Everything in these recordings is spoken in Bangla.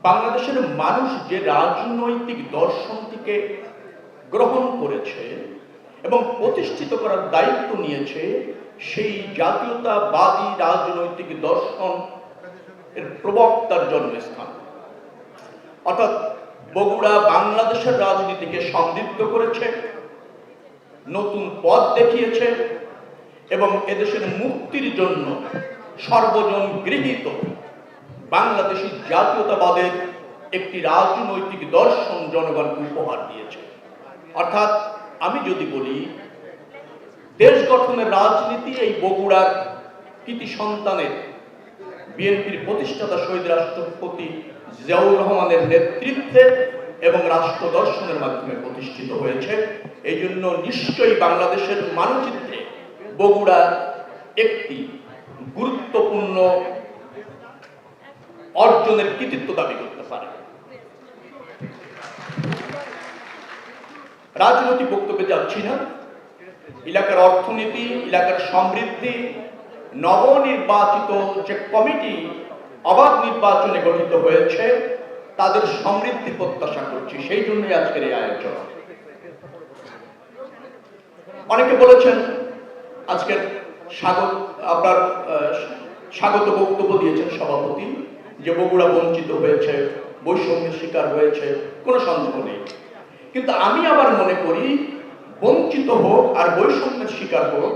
বাংলাদেশের মানুষ যে রাজনৈতিক দর্শনটিকে গ্রহণ করেছে এবং প্রতিষ্ঠিত করার দায়িত্ব নিয়েছে, সেই জাতীয়তাবাদী রাজনৈতিক দর্শন এর প্রবক্তার জন্মস্থান। অর্থাৎ বগুড়া বাংলাদেশের রাজনীতিকে সমৃদ্ধ করেছে, নতুন পথ দেখিয়েছে এবং এদেশের মুক্তির জন্য সর্বজন গৃহীত বাংলাদেশী জাতীয়তাবাদের একটি রাজনৈতিক দর্শন জনগণকে উপহার দিয়েছে। অর্থাৎ আমি যদি বলি, দেশ গঠনের রাজনীতি এই বগুড়ার কৃতি সন্তানের বিএনপির প্রতিষ্ঠাতা শহীদ রাষ্ট্রপতি জিয়াউর রহমানের নেতৃত্বে এবং রাষ্ট্র দর্শনের মাধ্যমে প্রতিষ্ঠিত হয়েছে। এই জন্য নিশ্চয়ই বাংলাদেশের মানচিত্রে বগুড়া একটি গুরুত্বপূর্ণ অর্জনের কৃতিত্ব দাবি করতে পারে। রাজনৈতিক বক্তব্যে যাচ্ছি না। এলাকার অর্থনীতি, এলাকার সমৃদ্ধি, নবনির্বাচিত যে কমিটি অবাধ নির্বাচনে গঠিত হয়েছে তাদের সমৃদ্ধি প্রত্যাশা করছি, সেই জন্যই আজকের এই আয়োজন। অনেকে বলেছেন আজকের স্বাগত বক্তব্য দিয়েছেন সভাপতি, যে বগুড়া বঞ্চিত হয়েছে, বৈষম্যের শিকার হয়েছে, কোনো সন্দেহ নেই। কিন্তু আমি আবার মনে করি, বঞ্চিত হোক আর বৈষম্যের শিকার হোক,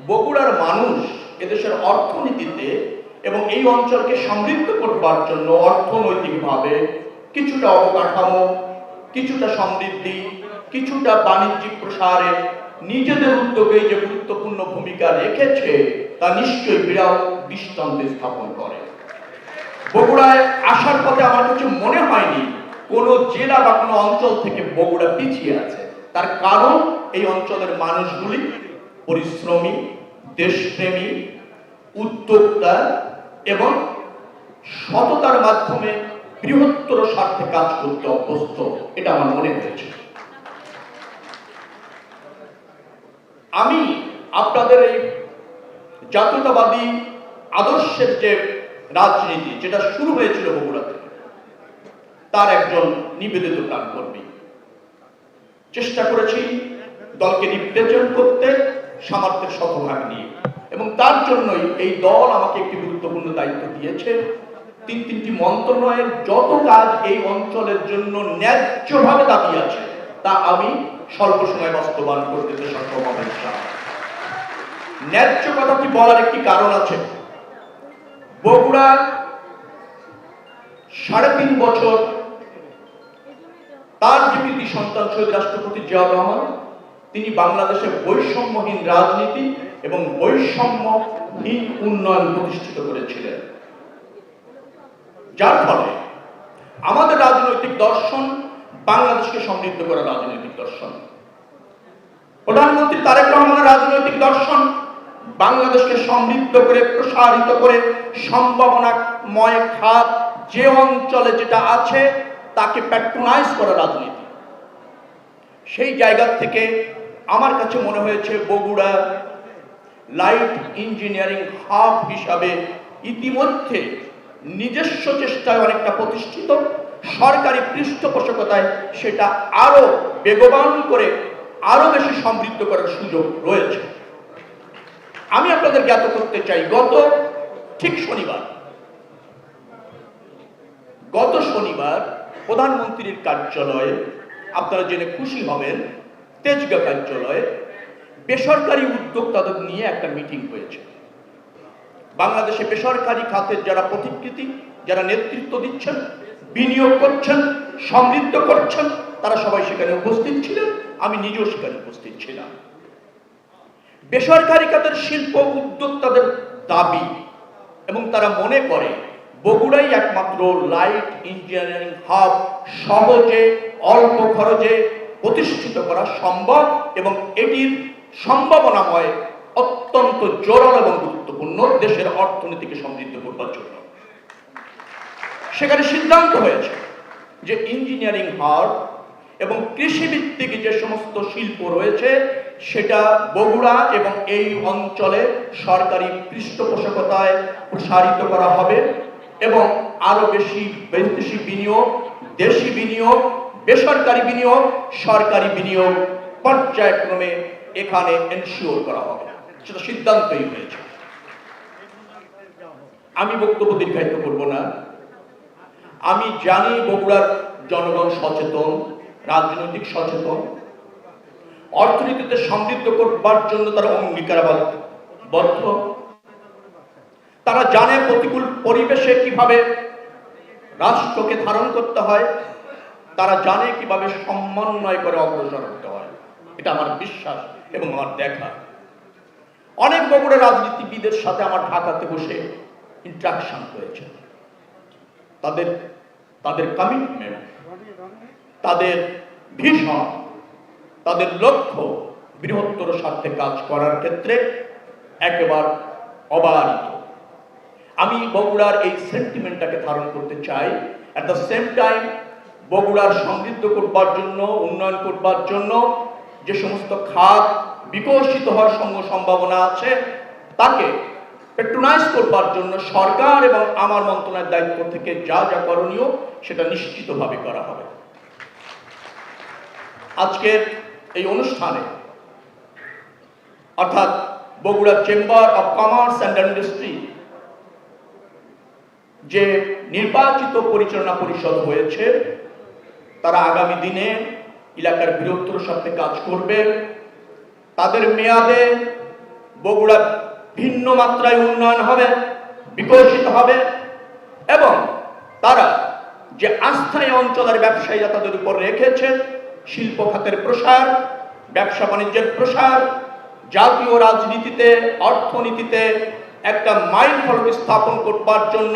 বগুড়ার মানুষ এদেশের অর্থনীতিতে এবং এই অঞ্চলকে সমৃদ্ধ করবার জন্য অর্থনৈতিকভাবে কিছুটা অবকাঠামো, কিছুটা সমৃদ্ধি, কিছুটা বাণিজ্যিক প্রসারে নিজেদের উদ্যোগে যে গুরুত্বপূর্ণ ভূমিকা রেখেছে তা নিশ্চয়ই বিরাট দৃষ্টান্ত স্থাপন করে। বগুড়ায় আসার পথে আমার কিছু মনে হয়নি কোনো জেলা বা কোনো অঞ্চল থেকে বগুড়া পিছিয়ে আছে। তার কারণ এই অঞ্চলের মানুষগুলি পরিশ্রমী, দেশপ্রেমী, উদ্যোক্তা এবং সততার মাধ্যমে বৃহত্তর স্বার্থে কাজ করতে অভ্যস্ত, এটা আমার মনে হয়েছে। আমি আপনাদের এই জাতীয়তাবাদী আদর্শের যে রাজনীতি, যেটা শুরু হয়েছিল বগুড়া থেকে, তার একজন নিবেদিত প্রাণকর্মী। চেষ্টা করেছি দলকে রিপ্রেজেন্ট করতে সামর্থ্যের শতভাগ নিয়ে, এবং তার জন্যই এই দল আমাকে একটি গুরুত্বপূর্ণ দায়িত্ব দিয়েছে। তিনটি মন্ত্রণালয়ের যত কাজ এই অঞ্চলের জন্য ন্যায্যভাবে দাবি আছে তা আমি স্বল্প সময় বাস্তবায়ন করতে সক্ষম হব। ন্যায্য কথাটি বলার একটি কারণ আছে। বগুড়ার 3.5 বছর তার যে কৃতি সন্তান শহীদ রাষ্ট্রপতি জিয়াউর রহমান, তিনি বাংলাদেশে বৈষম্যহীন রাজনীতি এবং বৈষম্যহীন উন্নয়ন প্রতিষ্ঠিত করেছিলেন, যার ফলে আমাদের রাজনৈতিক দর্শন বাংলাদেশকে সমৃদ্ধ করা রাজনৈতিক দর্শন। প্রধানমন্ত্রী তারেক রহমানের রাজনৈতিক দর্শন বাংলাদেশকে সমৃদ্ধ করে, প্রসারিত করে, সম্ভাবনাময় খাত যে অঞ্চলে যেটা আছে তাকে প্যাট্রোনাইজ করা রাজনীতি। সেই জায়গা থেকে আমার কাছে মনে হয়েছে বগুড়া লাইট ইঞ্জিনিয়ারিং হাব হিসাবে ইতিমধ্যে নিজস্ব চেষ্টায় অনেকটা প্রতিষ্ঠিত, সরকারি পৃষ্ঠপোষকতায় সেটা আরো বেগবান করে আরো বেশি সমৃদ্ধ করার সুযোগ রয়েছে। আমি আপনাদের জ্ঞাত করতে চাই, গত শনিবার প্রধানমন্ত্রীর কার্যালয়ে, আপনারা জেনে খুশি হবেন, তেজগাঁ কার্যালয়ে বেসরকারি উদ্যোক্তাদের নিয়ে একটা মিটিং হয়েছে। বাংলাদেশে বেসরকারি খাতের যারা প্রতিকৃতি, যারা নেতৃত্ব দিচ্ছেন, বিনিয়োগ করছেন, সমৃদ্ধ করছেন, তারা সবাই সেখানে উপস্থিত ছিলেন। আমি নিজেও সেখানে উপস্থিত ছিলাম। বেসরকারি খাতের শিল্প উদ্যোক্তাদের দাবি এবং তারা মনে করে বগুড়াই একমাত্র লাইট ইঞ্জিনিয়ারিং হাব সহজে অল্প খরচে প্রতিষ্ঠিত করা সম্ভব, এবং এটির সম্ভাবনাময় অত্যন্ত জোরালো এবং গুরুত্বপূর্ণ দেশের অর্থনীতিকে সমৃদ্ধ করবার জন্য। সেখানে সিদ্ধান্ত হয়েছে যে ইঞ্জিনিয়ারিং হাব এবং কৃষিভিত্তিক যে সমস্ত শিল্প রয়েছে সেটা বগুড়া এবং এই অঞ্চলে সরকারি পৃষ্ঠপোষকতায় প্রসারিত করা হবে, এবং আরো বেশি বিদেশি বিনিয়োগ, দেশি বিনিয়োগ, বেসরকারি বিনিয়োগ, সরকারি বিনিয়োগ পর্যায়ক্রমে এখানে এনশিওর করা হবে, সেটা সিদ্ধান্তই হয়েছে। আমি বক্তব্য দীর্ঘায়িত করব না। আমি জানি বগুড়ার জনগণ সচেতন, রাজনৈতিক সচেতন, অর্থনীতিতে সমৃদ্ধ করবার জন্য তারা অঙ্গীকারবদ্ধ। তারা জানে প্রতিকূল পরিবেশে কিভাবে রাষ্ট্রকে ধারণ করতে হয়, তারা জানে কিভাবে সমন্বয় করে অগ্রসর হতে হয়। এটা আমার বিশ্বাস এবং আমার দেখা। অনেক বগুড়া রাজনীতিবিদের সাথে আমার ঢাকাতে বসে ইন্টারাকশন হয়েছে। তাদের কমিটমেন্ট, তাদের ভিশন, তাদের লক্ষ্য বৃহত্তর স্বার্থে কাজ করার ক্ষেত্রে একেবারে অবারিত। আমি বগুড়ার এই সেন্টিমেন্টটাকে ধারণ করতে চাই। অ্যাট দ্য সেম টাইম বগুড়ার সমৃদ্ধ করবার জন্য, উন্নয়ন করবার জন্য যে সমস্ত খাত বিকশিত হওয়ার সম্ভাবনা আছে তাকে পেট্রোনাইজ করবার জন্য সরকার এবং আমার মন্ত্রণালয়ের দায়িত্ব থেকে যা যা করণীয় সেটা নিশ্চিতভাবে করা হবে। আজকের এই অনুষ্ঠানে অর্থাৎ Bogura chamber of commerce and industry যে নির্বাচিত পরিচালনা পরিষদ হয়েছে, তারা আগামী দিনে এলাকার বৃহত্তর স্বার্থে কাজ করবে। তাদের মেয়াদে বগুড়া ভিন্ন মাত্রায় উন্নয়ন হবে, বিকশিত হবে এবং তারা যে আস্থায় অঞ্চলের ব্যবসায়ীরা তাদের উপর রেখেছে, শিল্প খাতের প্রসার, ব্যবসা বাণিজ্যের প্রসার, জাতীয় রাজনীতিতে, অর্থনীতিতে একটা মাইল ফলক স্থাপন করবার জন্য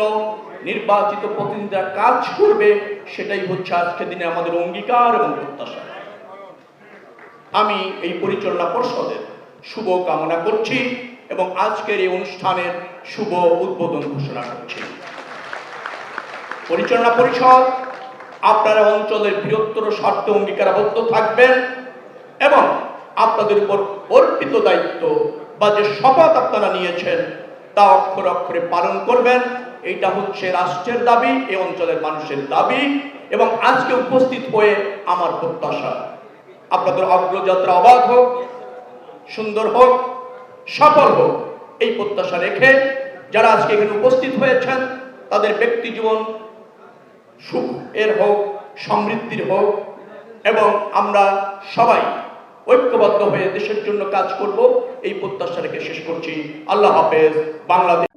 নির্বাচিত প্রতিনিধিরা কাজ করবে, সেটাই হচ্ছে আজকের দিনে আমাদের অঙ্গীকার এবং প্রত্যাশা। আমি এই পরিচালনা পরিষদের শুভ কামনা করছি এবং আজকের এই অনুষ্ঠানের শুভ উদ্বোধন ঘোষণা করছি। পরিচালনা পরিষদ আপনারা অঞ্চলের বৃহত্তর স্বার্থে অঙ্গীকারাবদ্ধ থাকবেন এবং আপনাদের উপর অর্পিত দায়িত্ব বা যে শপথ আপনারা নিয়েছেন তা অক্ষরে অক্ষরে পালন করবেন। এইটা হচ্ছে রাষ্ট্রের দাবি, এই অঞ্চলের মানুষের দাবি এবং আজকে উপস্থিত হয়ে আমার প্রত্যাশা আপনাদের অগ্রযাত্রা অবাধ হোক, সুন্দর হোক, সফল হোক, এই প্রত্যাশা রেখে যারা আজকে এখানে উপস্থিত হয়েছেন তাদের ব্যক্তি জীবন সুখ এর হোক, সমৃদ্ধির হোক এবং আমরা সবাই ঐক্যবদ্ধ হয়ে দেশের জন্য কাজ করব, এই প্রত্যাশা রেখে শেষ করছি। আল্লাহ হাফেজ। বাংলাদেশ।